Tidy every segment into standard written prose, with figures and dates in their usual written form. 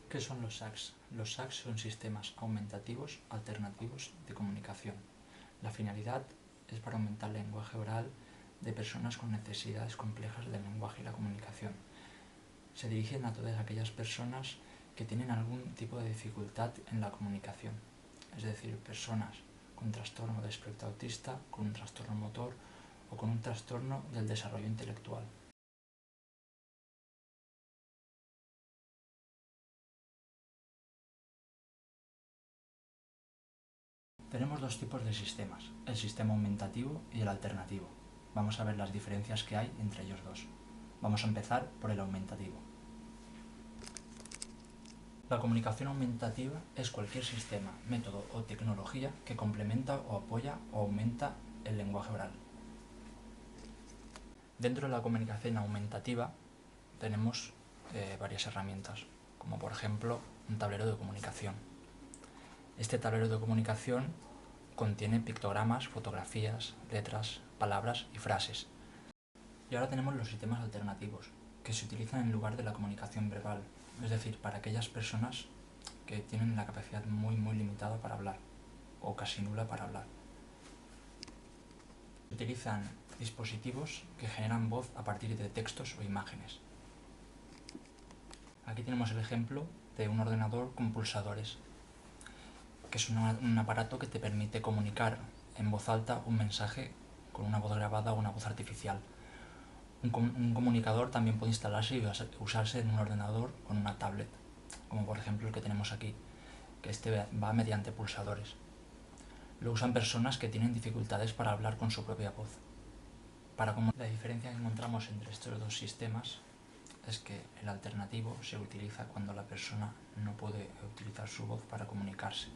¿Qué son los SACs? Los SACs son sistemas aumentativos alternativos de comunicación. La finalidad es para aumentar el lenguaje oral de personas con necesidades complejas del lenguaje y la comunicación. Se dirigen a todas aquellas personas que tienen algún tipo de dificultad en la comunicación, es decir, personas con trastorno de espectro autista, con un trastorno motor o con un trastorno del desarrollo intelectual. Tenemos dos tipos de sistemas, el sistema aumentativo y el alternativo. Vamos a ver las diferencias que hay entre ellos dos. Vamos a empezar por el aumentativo. La comunicación aumentativa es cualquier sistema, método o tecnología que complementa o apoya o aumenta el lenguaje oral. Dentro de la comunicación aumentativa tenemos varias herramientas, como por ejemplo un tablero de comunicación. Este tablero de comunicación contiene pictogramas, fotografías, letras, palabras y frases. Y ahora tenemos los sistemas alternativos, que se utilizan en lugar de la comunicación verbal, es decir, para aquellas personas que tienen la capacidad muy limitada para hablar, o casi nula para hablar. Se utilizan dispositivos que generan voz a partir de textos o imágenes. Aquí tenemos el ejemplo de un ordenador con pulsadores, que es un aparato que te permite comunicar en voz alta un mensaje con una voz grabada o una voz artificial. Un comunicador también puede instalarse y usarse en un ordenador o en una tablet, como por ejemplo el que tenemos aquí, que este va mediante pulsadores. Lo usan personas que tienen dificultades para hablar con su propia voz. La diferencia que encontramos entre estos dos sistemas es que el alternativo se utiliza cuando la persona no puede utilizar su voz para comunicarse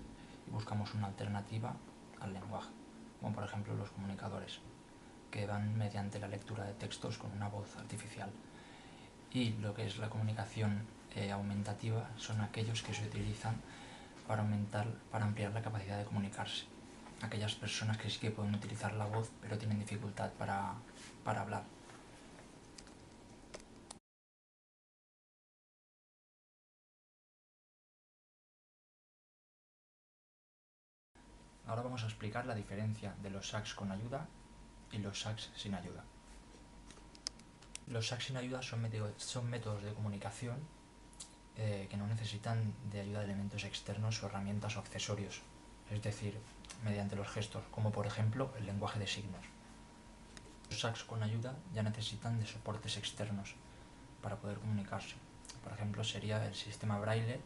y buscamos una alternativa al lenguaje, como por ejemplo los comunicadores, que van mediante la lectura de textos con una voz artificial. Y lo que es la comunicación aumentativa son aquellos que se utilizan para ampliar la capacidad de comunicarse. Aquellas personas que sí que pueden utilizar la voz, pero tienen dificultad para hablar. Ahora vamos a explicar la diferencia de los SACs con ayuda y los SACs sin ayuda. Los SACs sin ayuda son métodos de comunicación que no necesitan de ayuda de elementos externos o herramientas o accesorios, es decir, mediante los gestos, como por ejemplo el lenguaje de signos. Los SACs con ayuda ya necesitan de soportes externos para poder comunicarse. Por ejemplo, sería el sistema braille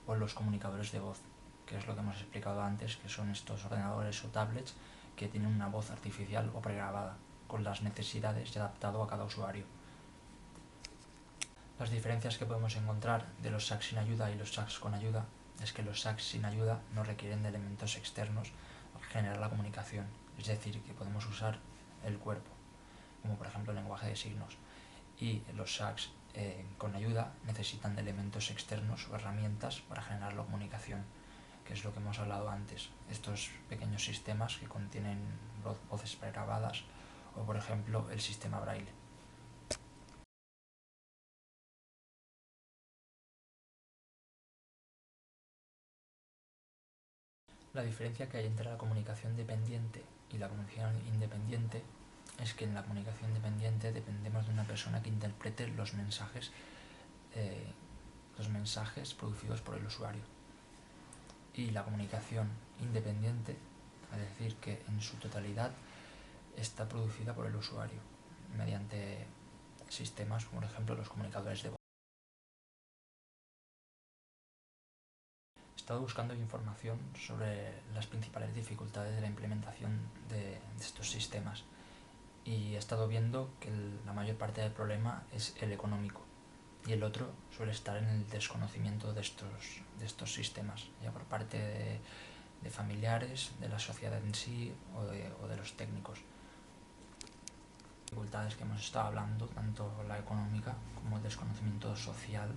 o los comunicadores de voz, que es lo que hemos explicado antes, que son estos ordenadores o tablets que tienen una voz artificial o pregrabada, con las necesidades y adaptado a cada usuario. Las diferencias que podemos encontrar de los SACs sin ayuda y los SACs con ayuda es que los SACs sin ayuda no requieren de elementos externos para generar la comunicación, es decir, que podemos usar el cuerpo, como por ejemplo el lenguaje de signos, y los SACs con ayuda necesitan de elementos externos o herramientas para generar la comunicación, que es lo que hemos hablado antes, estos pequeños sistemas que contienen voces pregrabadas o por ejemplo el sistema braille. La diferencia que hay entre la comunicación dependiente y la comunicación independiente es que en la comunicación dependiente dependemos de una persona que interprete los mensajes producidos por el usuario. Y la comunicación independiente, es decir, que en su totalidad está producida por el usuario mediante sistemas, por ejemplo, los comunicadores de voz. He estado buscando información sobre las principales dificultades de la implementación de estos sistemas y he estado viendo que la mayor parte del problema es el económico y el otro suele estar en el desconocimiento de estos sistemas, ya por parte de familiares, de la sociedad en sí o de los técnicos. Las dificultades que hemos estado hablando, tanto la económica como el desconocimiento social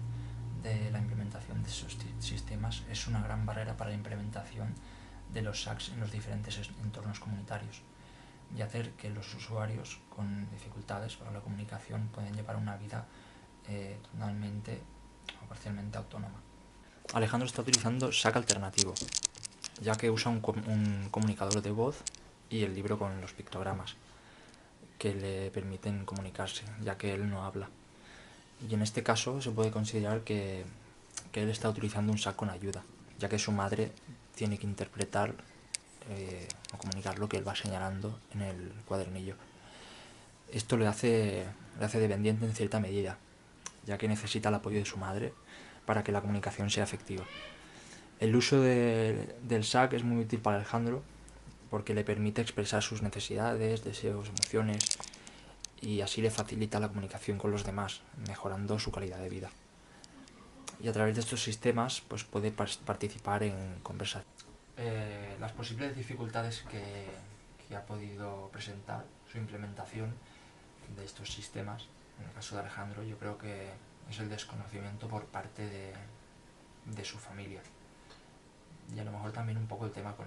de la implementación de esos sistemas, es una gran barrera para la implementación de los SACs en los diferentes entornos comunitarios y hacer que los usuarios con dificultades para la comunicación puedan llevar una vida totalmente o parcialmente autónoma. Alejandro está utilizando SAC alternativo, ya que usa un comunicador de voz y el libro con los pictogramas, que le permiten comunicarse, ya que él no habla. Y en este caso se puede considerar que él está utilizando un SAC con ayuda, ya que su madre tiene que interpretar o comunicar lo que él va señalando en el cuadernillo. Esto le hace dependiente en cierta medida, ya que necesita el apoyo de su madre para que la comunicación sea efectiva. El uso del SAC es muy útil para Alejandro porque le permite expresar sus necesidades, deseos, emociones, y así le facilita la comunicación con los demás, mejorando su calidad de vida. Y a través de estos sistemas pues puede participar en conversaciones. Las posibles dificultades que ha podido presentar su implementación de estos sistemas, en el caso de Alejandro, yo creo que es el desconocimiento por parte de su familia. Y a lo mejor también un poco el tema con